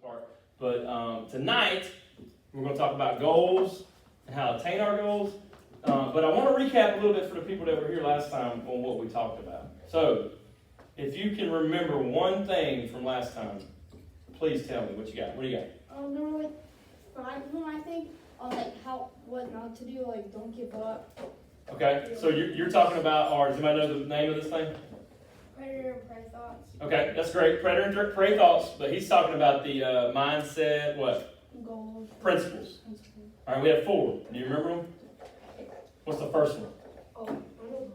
most part. But tonight, we're going to talk about goals and how to attain our goals. But I want to recap a little bit for the people that were here last time on what we talked about. So, if you can remember one thing from last time, please tell me what you got. What do you got? Number like 5 of them, I think, on like what not to do, like don't give up. Okay, so you're talking about, or does anybody know the name of this thing? Predator and prey thoughts. Okay, that's great. Predator and prey thoughts, but he's talking about the mindset, what? Goals. Principles. All right, we have 4. Do you remember them? What's the first one? Oh, I know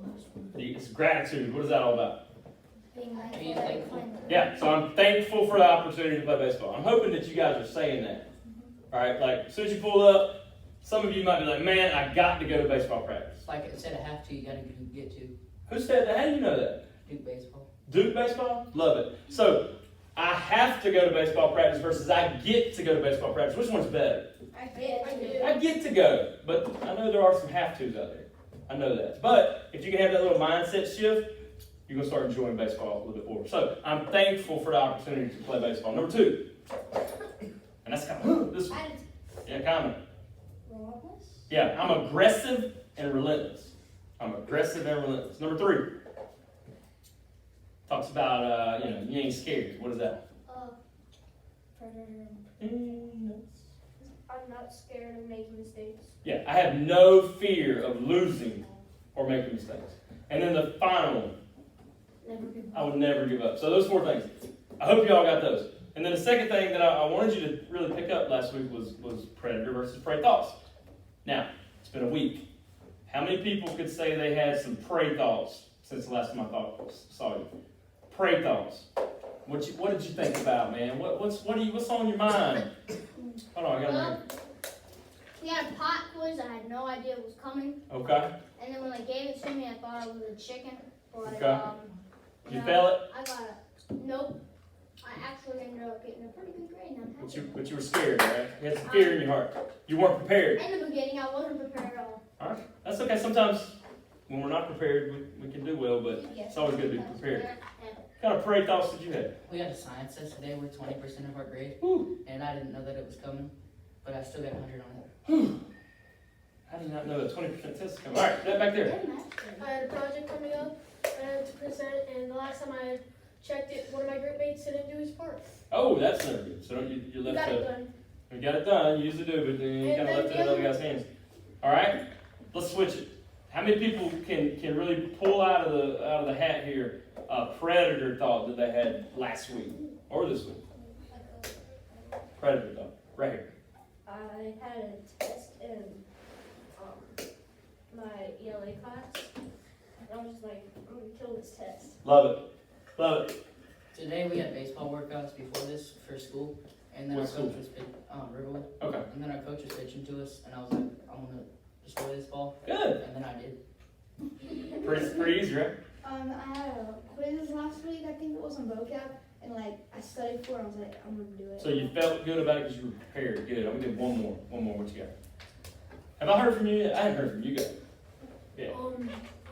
the last one. It's gratitude. What is that all about? Being thankful. Yeah, so I'm thankful for the opportunity to play baseball. I'm hoping that you guys are saying that. All right, like as soon as you pull up, some of you might be like, man, I got to go to baseball practice. Like instead of have to, you gotta get to. Who said that? How do you know that? Duke baseball. Duke baseball? Love it. So, I have to go to baseball practice versus I get to go to baseball practice. Which one's better? I do. I get to go, but I know there are some have-tos out there. I know that. But if you can have that little mindset shift, you're going to start enjoying baseball a little bit more. So, I'm thankful for the opportunity to play baseball. Number 2, and that's kind of this one. Yeah, kind of. Relentless? Yeah, I'm aggressive and relentless. I'm aggressive and relentless. Number 3 talks about, you ain't scared. What is that? Predator. No. I'm not scared of making mistakes. Yeah, I have no fear of losing or making mistakes. And then the final one, Never give I would never give up. So those 4 things. I hope you all got those. And then the second thing that I wanted you to really pick up last week was predator versus prey thoughts. Now, it's been a week. How many people could say they had some prey thoughts since the last time I saw you? Prey thoughts. What did you think about, man? What's on your mind? Hold on, I got We had a pop quiz. I had no idea it was coming. Okay. And then when they gave it to me, I thought it was a chicken. But, Okay. You fail it? I got it. Nope. I actually ended up getting a pretty good grade, and I'm happy. But you were scared, right? You had some fear in your heart. You weren't prepared. In the beginning, I wasn't prepared at all. All right. That's okay. Sometimes when we're not prepared, we can do well, but Yes. it's always good to be prepared. Yeah. What kind of prey thoughts did you have? We had a science test today. We're 20% of our grade, Whew. and I didn't know that it was coming, but I still got 100 on it. Whew. How do you not know that 20% test is coming? All right, that back there. I had a project coming up, I had to present, and the last time I checked it, one of my group mates didn't do his part. Oh, that's never good. So you You left got it the, done. you got it done. You usually do, but then you kind of left it in the other guy's hands. All right, let's switch it. How many people can really pull out of the hat here a predator thought that they had last week or this week? Predator thought, right here. I had a test in my ELA class. And I was like, I'm gonna kill this test. Love it, love it. Today we had baseball workouts before this for school, and then What our school? coach was Riverwood, Okay, and then our coach was pitching to us, and I was like, I'm gonna destroy this ball, good. and then I did. Pretty easy, right? I had a quiz last week, I think it was on vocab, and like I studied for it, I was like, I'm gonna do it. So you felt good about it because you were prepared. Good. I'm gonna get one more. What you got? Have I heard from you yet? I haven't heard from you guys. Yeah.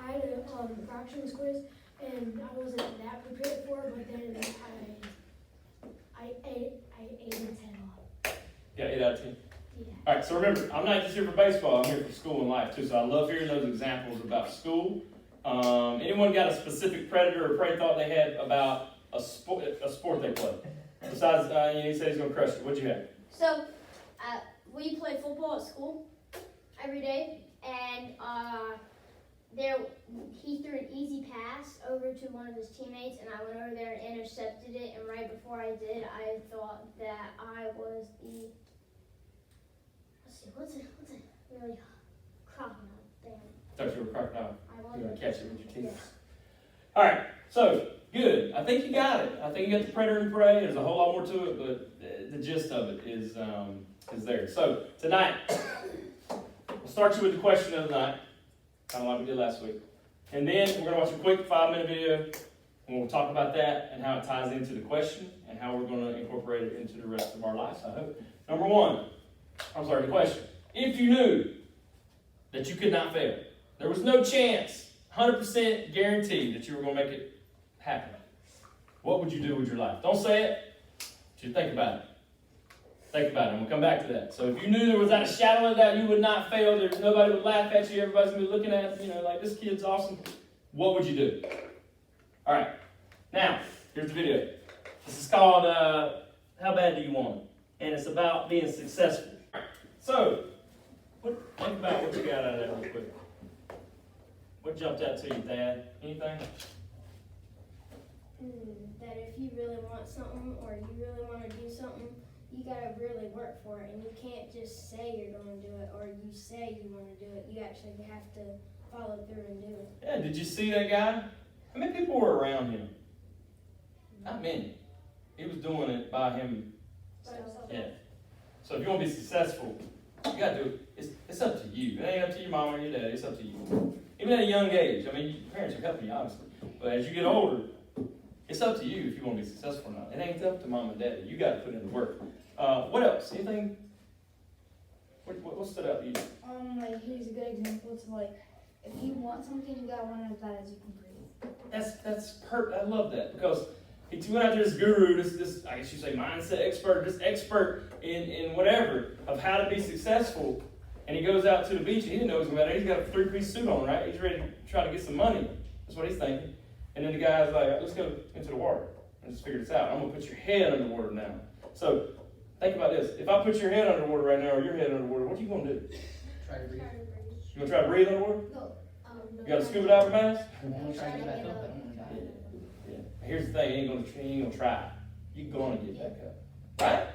I had a fractions quiz, and I wasn't that prepared for it, but then I 8 and 10 on. Yeah, 8 out of 10. Yeah. All right. So remember, I'm not just here for baseball. I'm here for school and life too. So I love hearing those examples about school. Anyone got a specific predator or prey thought they had about a sport they play? Besides, he said he's gonna crush it. What'd you have? So, we play football at school every day, and he threw an easy pass over to one of his teammates, and I went over there and intercepted it. And right before I did, I thought that I was the what's it really crocodile? Damn. Thought you were a crocodile. I You're wasn't. gonna catch it with your teeth. All right. So good. I think you got it. I think you got the predator and prey. There's a whole lot more to it, but the gist of it is there. So tonight, we'll start you with the question of the night, kind of like we did last week, and then we're gonna watch a quick 5-minute video, and we'll talk about that and how it ties into the question and how we're gonna incorporate it into the rest of our lives. I hope. The question: if you knew that you could not fail, there was no chance, 100% guaranteed that you were gonna make it happen, what would you do with your life? Don't say it. Just think about it. Think about it. We'll come back to that. So if you knew there was not a shadow of doubt you would not fail, there's nobody would laugh at you, everybody's gonna be looking at, like this kid's awesome, what would you do? All right. Now, here's the video. This is called How Bad Do You Want It? And it's about being successful. So, think about what you got out of that real quick. What jumped out to you, Dad? Anything? That if you really want something or you really want to do something, you gotta really work for it, and you can't just say you're going to do it or you say you want to do it. You actually have to follow through and do it. Yeah, did you see that guy? How many people were around him? Not many. He was doing it by him. Yeah. So if you want to be successful, you got to do it. It's up to you. It ain't up to your mom or your dad. It's up to you. Even at a young age. I mean, your parents are helping you, obviously. But as you get older, it's up to you if you want to be successful or not. It ain't up to mom and dad. You got to put in the work. What else? Anything? What stood out to you? Like here's a good example. It's like if you want something, you gotta want it as bad as you can breathe. I love that because he went out there, this guru, this I guess you say mindset expert, this expert in whatever of how to be successful. And he goes out to the beach and he didn't know what was going on. He's got a 3-piece suit on, right? He's ready to try to get some money. That's what he's thinking. And then the guy's like, let's go into the water and just figure this out. I'm gonna put your head under the water now. So think about this. If I put your head underwater right now or your head underwater, what are you gonna do? Try to breathe. You gonna try to breathe underwater? No. You got a scuba diver mask? I'm gonna try to get back up, but I don't want to die. Yeah. Here's the thing, you ain't gonna try. You're gonna get back up. Right?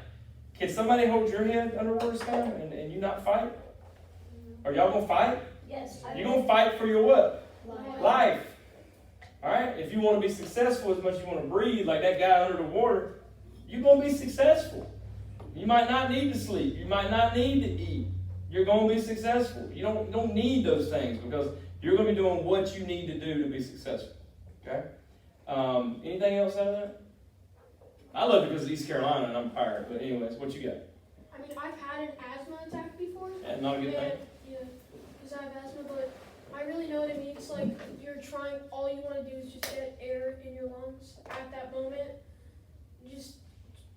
Can somebody hold your head underwater, Sam, and you not fight? Are y'all gonna fight? Yes. You're gonna fight for your what? Life. Life. Alright? If you want to be successful as much as you want to breathe, like that guy under the water, you're gonna be successful. You might not need to sleep. You might not need to eat. You're gonna be successful. You don't need those things because you're gonna be doing what you need to do to be successful. Okay? Anything else out of that? I love it because it's East Carolina and I'm fired. But anyways, what you got? I mean, I've had an asthma attack before. Yeah, not a good thing. Yeah, because I have asthma, but I really know what it means. Like, you're trying, all you want to do is just get air in your lungs at that moment. Just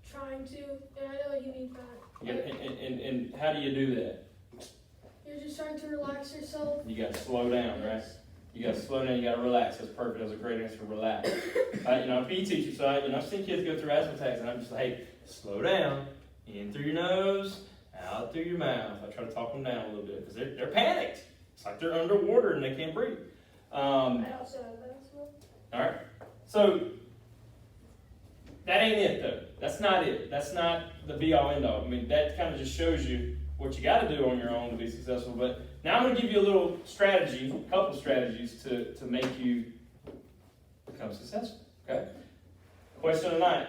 trying to, and I know what you mean by that. Yeah, and how do you do that? You're just trying to relax yourself. You got to slow down, right? You got to slow down. You got to relax. That's perfect. That's a great answer. Relax. I'm a PE teacher, so I've seen kids go through asthma attacks, and I'm just like, hey, slow down. In through your nose, out through your mouth. I try to talk them down a little bit because they're panicked. It's like they're underwater and they can't breathe. I also have asthma. All right. So that ain't it, though. That's not it. That's not the be-all, end-all. I mean, that kind of just shows you what you got to do on your own to be successful. But now I'm going to give you a little strategy, a couple strategies to make you become successful. Okay? Question of the night.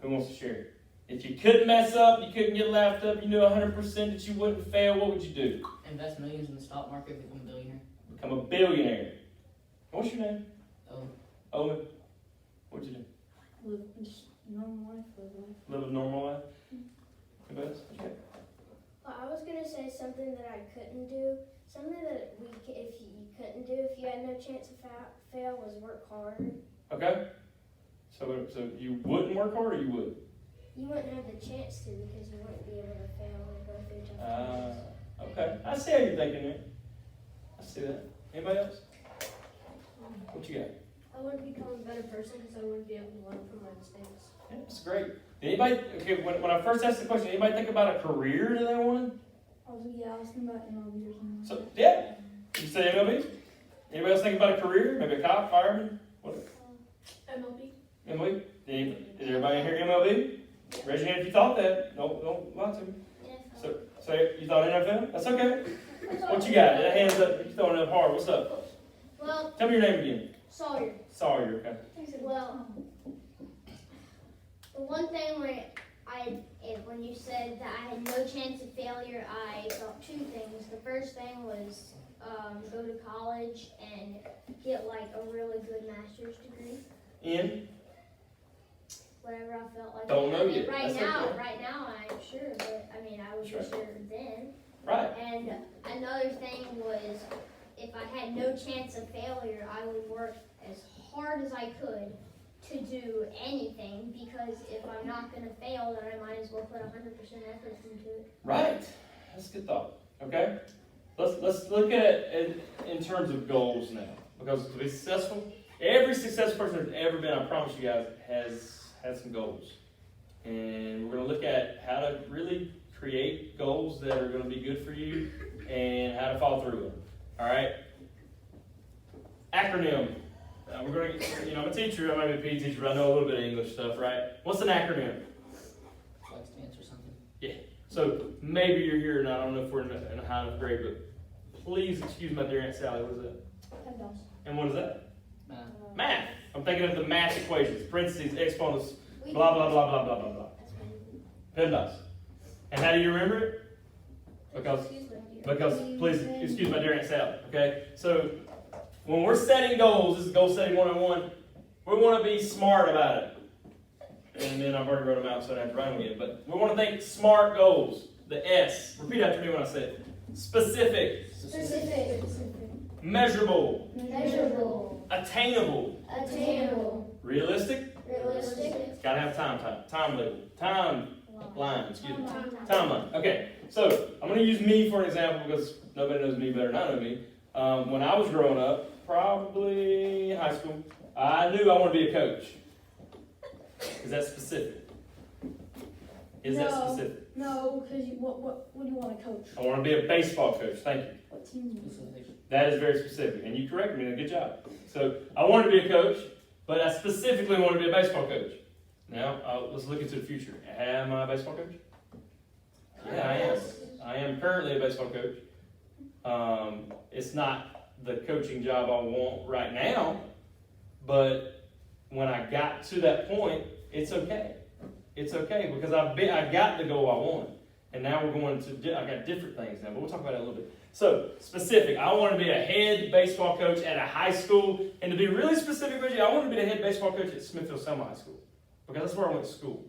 Who wants to share it? If you couldn't mess up, you couldn't get laughed up, you knew 100% that you wouldn't fail, what would you do? Invest millions in the stock market, become a billionaire. Become a billionaire. What's your name? Oh, Owen. What'd you do? Live just normal life. Live a normal life? Anybody else? Okay. I was gonna say something that I couldn't do. Something that if you couldn't do, if you had no chance to fail, was work hard. Okay. So you wouldn't work hard or you would? You wouldn't have the chance to because you wouldn't be able to fail or go through tough times. Okay. I see how you're thinking there. I see that. Anybody else? What you got? I wouldn't become a better person because I wouldn't be able to learn from my mistakes. Yeah, that's great. Did anybody, okay, when I first asked the question, anybody think about a career that they wanted? I was thinking about MLB or something. So, yeah. You say MLB? Anybody else think about a career? Maybe a cop, fireman? What? MLB. MLB? Is everybody in here MLB? Raise your hand if you thought that. Don't lie to me. So you thought NFL? That's okay. What you got? That hand's up. You throwing it up hard. What's up? Well, Tell me your name again. Sawyer. Sawyer, okay. Well, the one thing when you said that I had no chance of failure, I thought two things. The first thing was go to college and get like a really good master's degree. In? Whatever I felt like. Don't know I mean, yet. Right That's now, okay. right now I'm sure, but I mean I was Sure. sure then. Right. And another thing was, if I had no chance of failure, I would work as hard as I could to do anything, because if I'm not gonna fail, then I might as well put 100% effort into it. Right. That's a good thought. Okay. Let's look at it in terms of goals now, because to be successful, every successful person who's ever been, I promise you guys, has had some goals, and we're going to look at how to really create goals that are going to be good for you and how to follow through with them. All right. Acronym. We're going to, I'm a teacher. I might be a PE teacher, but I know a little bit of English stuff, right? What's an acronym? Flex stance or something. So maybe you're here, and I don't know if we're in a high enough grade, but please excuse my dear Aunt Sally. What is that? $10. And what is that? Math. Math. I'm thinking of the math equations, parentheses, exponents, blah, blah, blah, blah, blah, blah, blah. PEMDAS. And how do you remember it? Because, please excuse my dear Aunt Sally, okay? So, when we're setting goals, this is goal setting 101, we want to be smart about it. And then I've already wrote them out, so I don't have to write them again. But we want to think smart goals. The S. Repeat after me when I say it. Specific. Specific. Measurable. Measurable. Attainable. Attainable. Realistic. Realistic. It's got to have time label. Timeline. Excuse me. Timeline. Timeline. Okay. So I'm going to use me for an example because nobody knows me better than I know me. When I was growing up, probably in high school, I knew I wanted to be a coach. Is that specific? Is that specific? No, because what do you want to coach? I want to be a baseball coach. Thank you. What team do you Specific. That is very specific, and you corrected me. Good job. So I wanted to be a coach, but I specifically want to be a baseball coach. Now let's look into the future. Am I a baseball coach? Yeah, I am. I am currently a baseball coach. It's not the coaching job I want right now, but when I got to that point, it's okay. It's okay because I got the goal I want, and now we're going to. I got different things now, but we'll talk about that a little bit. So specific, I want to be a head baseball coach at a high school, and to be really specific with you, I want to be the head baseball coach at Smithfield-Selma High School because that's where I went to school.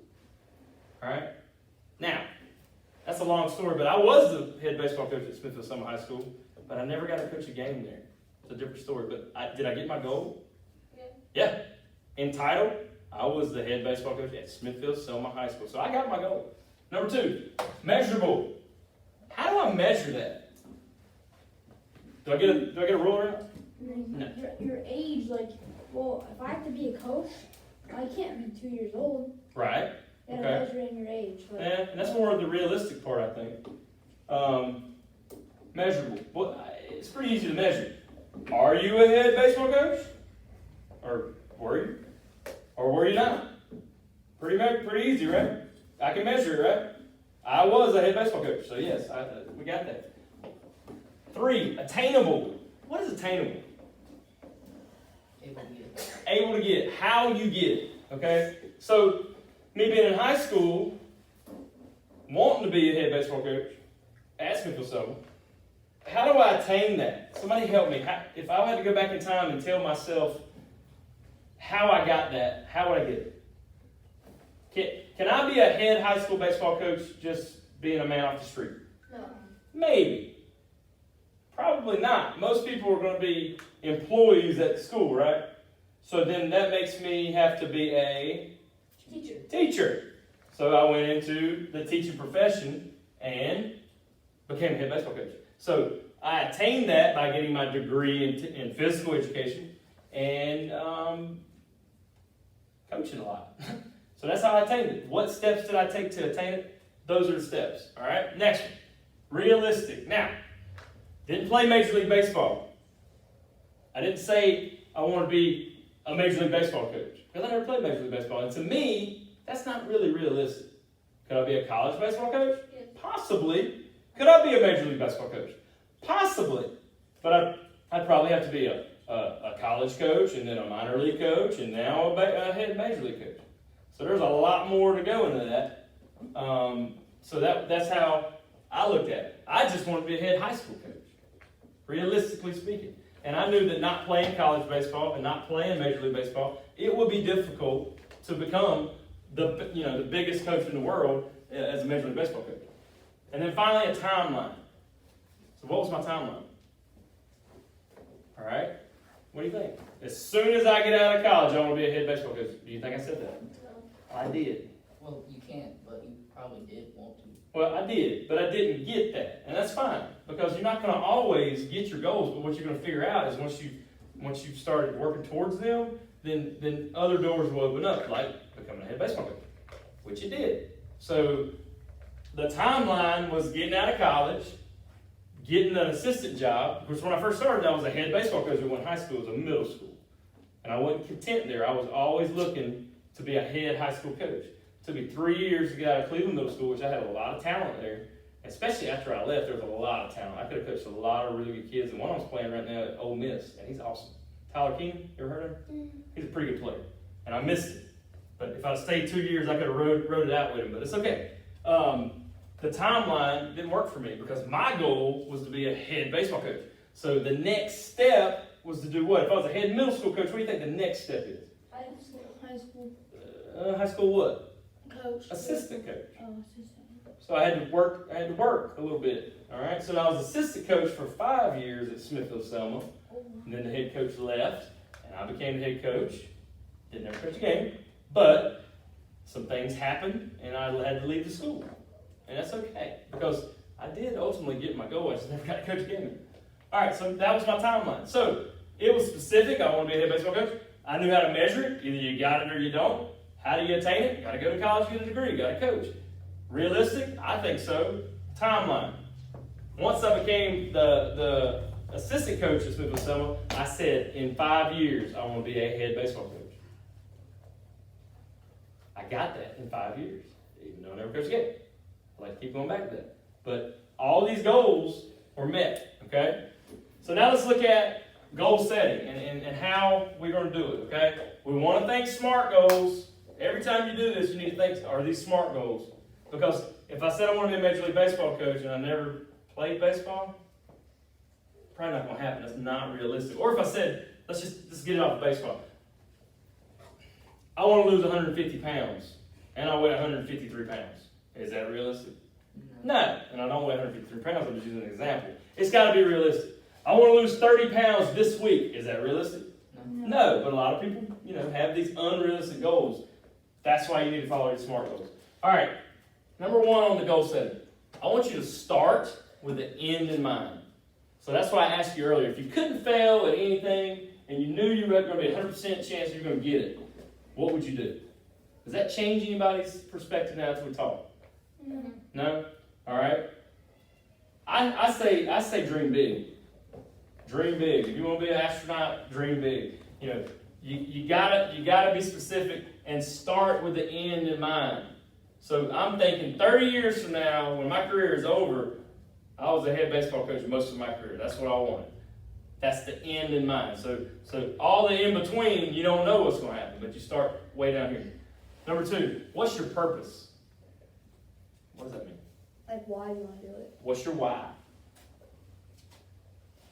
All right. Now, that's a long story, but I was the head baseball coach at Smithfield-Selma High School, but I never got to coach a game there. It's a different story, but did I get my goal? Yeah. In title, I was the head baseball coach at Smithfield-Selma High School. So I got my goal. Number 2, measurable. How do I measure that? Do I get a ruler? No. Your age, well, if I have to be a coach, I can't be 2 years old. Right. You gotta Okay. measure in your age. And that's more of the realistic part, I think. Measurable. Well, it's pretty easy to measure. Are you a head baseball coach? Or were you? Or were you not? Pretty easy, right? I can measure it, right? I was a head baseball coach, so yes, we got that. 3, attainable. What is attainable? Able to get. Able to get. How you get it. Okay? So, me being in high school, wanting to be a head baseball coach, at Smithfield-Selma, how do I attain that? Somebody help me. If I had to go back in time and tell myself how I got that, how would I get it? Can I be a head high school baseball coach just being a man off the street? No. Maybe. Probably not. Most people are going to be employees at the school, right? So then that makes me have to be a teacher. So I went into the teaching profession and became a head baseball coach. So I attained that by getting my degree in physical education and coaching a lot. So that's how I attained it. What steps did I take to attain it? Those are the steps. All right, next one. Realistic. Now, didn't play Major League Baseball. I didn't say I want to be a Major League Baseball coach because I never played Major League Baseball. And to me, that's not really realistic. Could I be a college baseball coach? Yes. Possibly. Could I be a Major League Baseball coach? Possibly. But I'd probably have to be a college coach and then a minor league coach and now a head Major League coach. So there's a lot more to go into that. So that's how I looked at it. I just wanted to be a head high school coach, realistically speaking. And I knew that not playing college baseball and not playing Major League Baseball, it would be difficult to become the biggest coach in the world as a Major League Baseball coach. And then finally, a timeline. So what was my timeline? All right. What do you think? as soon as I get out of college, I want to be a head baseball coach. Do you think I said that? I did. Well, you can't, but you probably did want to. Well, I did, but I didn't get that, and that's fine because you're not going to always get your goals. But what you're going to figure out is once you've started working towards them, then other doors will open up, like becoming a head baseball coach, which it did. So the timeline was getting out of college, getting an assistant job, because when I first started, I was a head baseball coach at one high school, it was a middle school. And I wasn't content there. I was always looking to be a head high school coach. It took me 3 years to get out of Cleveland Middle School, which I had a lot of talent there. Especially after I left, there was a lot of talent. I could have coached a lot of really good kids, and one of them's playing right now at Ole Miss, and he's awesome. Tyler King, you ever heard of him? He's a pretty good player, and I missed it. But if I stayed 2 years, I could have rode it out with him, but it's okay. The timeline didn't work for me because my goal was to be a head baseball coach. So the next step was to do what? If I was a head middle school coach, what do you think the next step is? High school High school what? coach. Assistant coach. Oh, assistant. So I had to work a little bit. All right. So I was assistant coach for 5 years at Smithfield Selma. And then the head coach left, and I became the head coach. Didn't ever coach a game, but some things happened, and I had to leave the school. And that's okay, because I did ultimately get my goal. I just never got to coach a game. All right, so that was my timeline. So it was specific. I want to be a head baseball coach. I knew how to measure it. Either you got it or you don't. How do you attain it? You got to go to college, get a degree. You got to coach. Realistic? I think so. Timeline. Once I became the assistant coach at Smithfield Selma, I said, in 5 years, I want to be a head baseball coach. I got that in 5 years, even though I never coached a game. I like to keep going back to that. But all these goals were met, okay? So now let's look at goal setting and how we're going to do it, okay? We want to think SMART goals. Every time you do this, you need to think, are these SMART goals? Because if I said I want to be a Major League Baseball coach and I never played baseball, probably not going to happen. That's not realistic. Or if I said, let's get it off of baseball. I want to lose 150 pounds, and I weigh 153 pounds. Is that realistic? No. And I don't weigh 153 pounds. I'm just using an example. It's got to be realistic. I want to lose 30 pounds this week. Is that realistic? No. But a lot of people, have these unrealistic goals. That's why you need to follow your SMART goals. All right. Number one on the goal setting. I want you to start with the end in mind. So that's why I asked you earlier. If you couldn't fail at anything and you knew you were going to be 100% chance you're going to get it, what would you do? Does that change anybody's perspective now as we talk? No? All right. I say dream big. Dream big. If you want to be an astronaut, dream big. You gotta be specific and start with the end in mind. So I'm thinking 30 years from now, when my career is over, I was a head baseball coach most of my career. That's what I wanted. That's the end in mind. So all the in between, you don't know what's going to happen, but you start way down here. Number two, what's your purpose? What does that mean? Like, why do you want to do it? What's your why?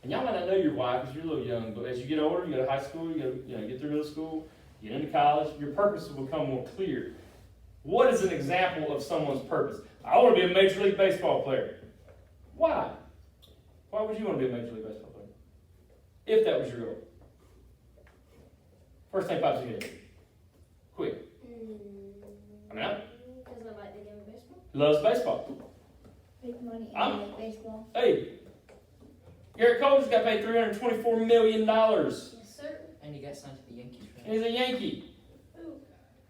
And y'all might not know your why because you're a little young, but as you get older, you go to high school, you get through middle school, you get into college, your purpose will become more clear. What is an example of someone's purpose? I want to be a Major League Baseball player. Why? Why would you want to be a Major League Baseball player? If that was your goal. First thing pops in your head. Quick. I'm out. Because I like the game of baseball. Loves baseball. Make money and like baseball. Hey, Garrett Cole just got paid $324 million. Yes, sir. And he got signed to the Yankees, right? And he's a Yankee. Ooh.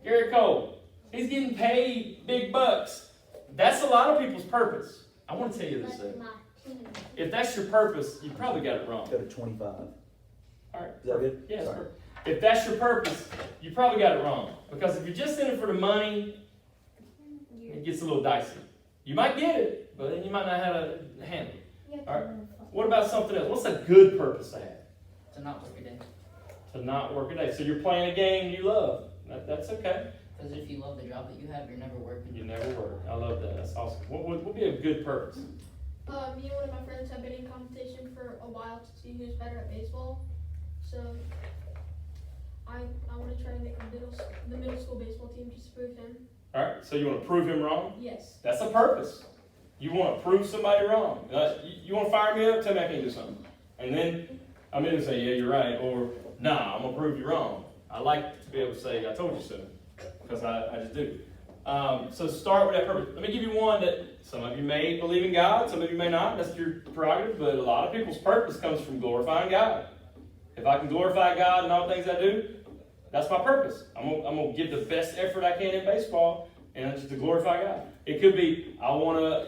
Garrett Cole. He's getting paid big bucks. That's a lot of people's purpose. I want to tell you this That's though. my team. If that's your purpose, you probably got it wrong. Go to 25. All right. Is that good? Yeah, that's Sorry. perfect. If that's your purpose, you probably got it wrong. Because if you're just in it for the money, it gets a little dicey. You might get it, but then you might not have to handle it. You have to All right. have fun. What about something else? What's a good purpose to have? To not work a day. To not work a day. So you're playing a game you love. That's okay. Because if you love the job that you have, you're never working. You never work. I love that. That's awesome. What would be a good purpose? Me and one of my friends have been in competition for a while to see who's better at baseball. So I want to try to make the middle school baseball team just to prove him. All right. So you want to prove him wrong? Yes. That's a purpose. You want to prove somebody wrong. You want to fire me up? Tell me I can't do something. And then I'm going to say, yeah, you're right. Or Nah, I'm gonna prove you wrong. I like to be able to say, I told you so, because I just do. So start with that purpose. Let me give you one that some of you may believe in God, some of you may not. That's your prerogative, but a lot of people's purpose comes from glorifying God. If I can glorify God in all things I do, that's my purpose. I'm gonna give the best effort I can in baseball, and it's to glorify God. It could be I want to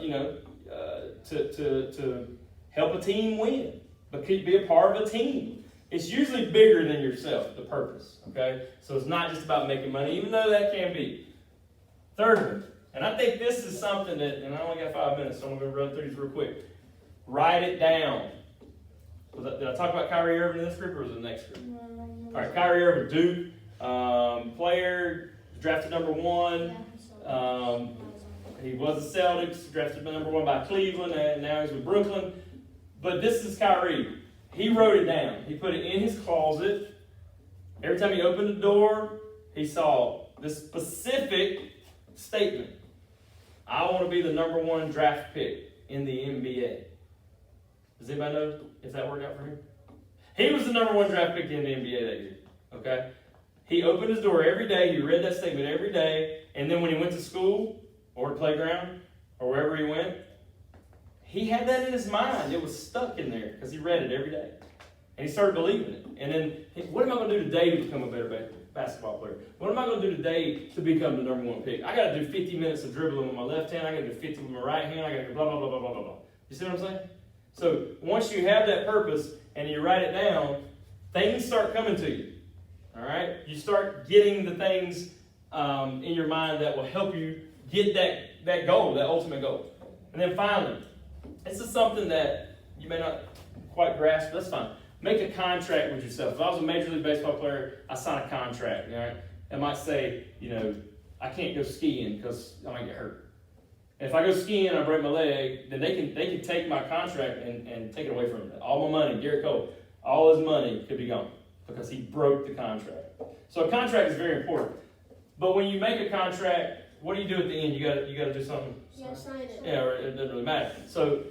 help a team win, but could be a part of a team. It's usually bigger than yourself, the purpose. Okay, so it's not just about making money, even though that can be. Third one, and I think this is something that, and I only got 5 minutes, so I'm going to run through these real quick. Write it down. Did I talk about Kyrie Irving in this group, or was it the next group? All right, Kyrie Irving, Duke, player, drafted number 1. He was the Celtics, drafted number 1 by Cleveland, and now he's with Brooklyn. But this is Kyrie. He wrote it down. He put it in his closet. Every time he opened the door, he saw this specific statement. I want to be the number 1 draft pick in the NBA. Does anybody know if that worked out for him? He was the number 1 draft pick in the NBA that year. Okay? He opened his door every day. He read that statement every day. And then when he went to school or the playground or wherever he went, he had that in his mind. It was stuck in there because he read it every day. And he started believing it. And then, what am I going to do today to become a better basketball player? What am I going to do today to become the number 1 pick? I got to do 50 minutes of dribbling with my left hand. I got to do 50 with my right hand. I got to do blah, blah, blah, blah, blah, blah, blah. You see what I'm saying? So once you have that purpose and you write it down, things start coming to you. All right? You start getting the things in your mind that will help you get that goal, that ultimate goal. And then finally, this is something that you may not quite grasp, but that's fine. Make a contract with yourself. If I was a Major League Baseball player, I sign a contract. Right? It might say, I can't go skiing because I might get hurt. And if I go skiing and I break my leg, then they can take my contract and take it away from me. All my money, Garrett Cole, all his money could be gone because he broke the contract. So a contract is very important. But when you make a contract, what do you do at the end? You got to do something. Yeah, sign it. Yeah, or it doesn't really matter. So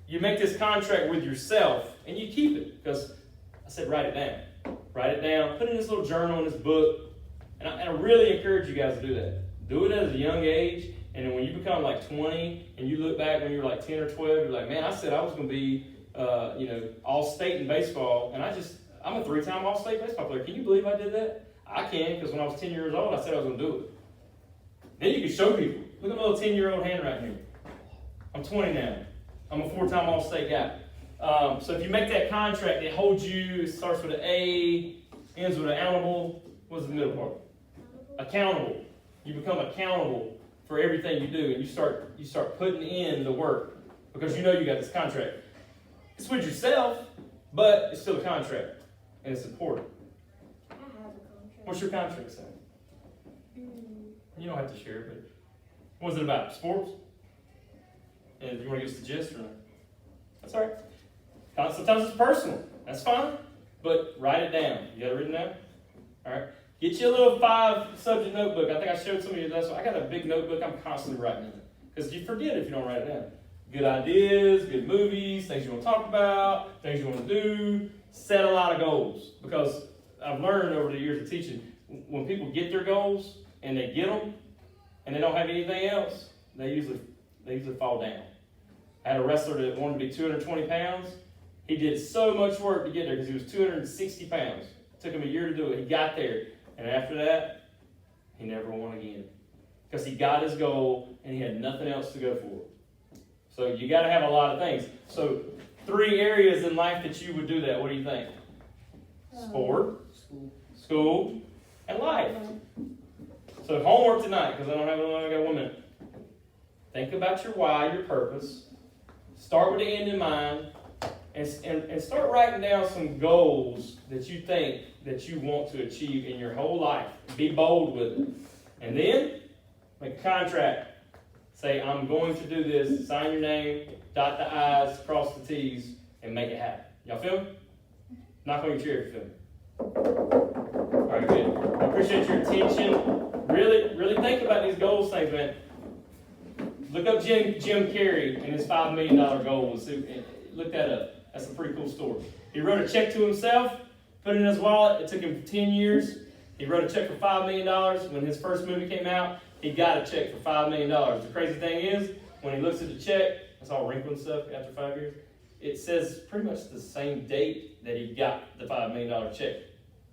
you make this contract with yourself and you keep it, because I said write it down. Write it down. Put it in this little journal, in this book. And I really encourage you guys to do that. Do it at a young age. And then when you become like 20 and you look back when you were like 10 or 12, you're like, man, I said I was going to be, all-state in baseball. And I'm a 3-time all-state baseball player. Can you believe I did that? I can, because when I was 10 years old, I said I was going to do it. Then you can show people. Look at my little 10-year-old hand right here. I'm 20 now. I'm a 4-time all-state guy. So if you make that contract, it holds you. It starts with an A, ends with an accountable. What's the middle part? Accountable. You become accountable for everything you do, and you start putting in the work because you know you got this contract. It's with yourself, but it's still a contract, and it's important. I have a contract. What's your contract say? You don't have to share, but what was it about? Sports? And you want to give us the gist or not? That's all right. Sometimes it's personal. That's fine. But write it down. You got it written down? All right. Get you a little 5-subject notebook. I think I showed some of you that. So I got a big notebook I'm constantly writing in it. Because you forget if you don't write it down. Good ideas, good movies, things you want to talk about, things you want to do. Set a lot of goals. Because I've learned over the years of teaching, when people get their goals and they get them and they don't have anything else, they usually fall down. I had a wrestler that wanted to be 220 pounds. He did so much work to get there because he was 260 pounds. It took him a year to do it. He got there. And after that, he never won again. Because he got his goal and he had nothing else to go for. So you got to have a lot of things. So 3 areas in life that you would do that. What do you think? Sport, school, and life. So homework tonight, because I only got 1 minute. Think about your why, your purpose. Start with the end in mind. And start writing down some goals that you think that you want to achieve in your whole life. Be bold with it. And then, make a contract. Say, I'm going to do this. Sign your name, dot the I's, cross the T's, and make it happen. Y'all feel me? Knock on your chair if you feel me. All right, good. I appreciate your attention. Really think about these goals things, man. Look up Jim Carrey and his $5 million goal. Look that up. That's a pretty cool story. He wrote a check to himself put it in his wallet. It took him 10 years. He wrote a check for $5 million. When his first movie came out, he got a check for $5 million. The crazy thing is, when he looks at the check, it's all wrinkled and stuff after 5 years. It says pretty much the same date that he got the $5 million check.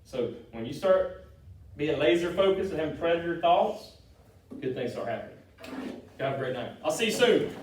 So when you start being laser focused and having predator thoughts, good things start happening. Have a great night. I'll see you soon.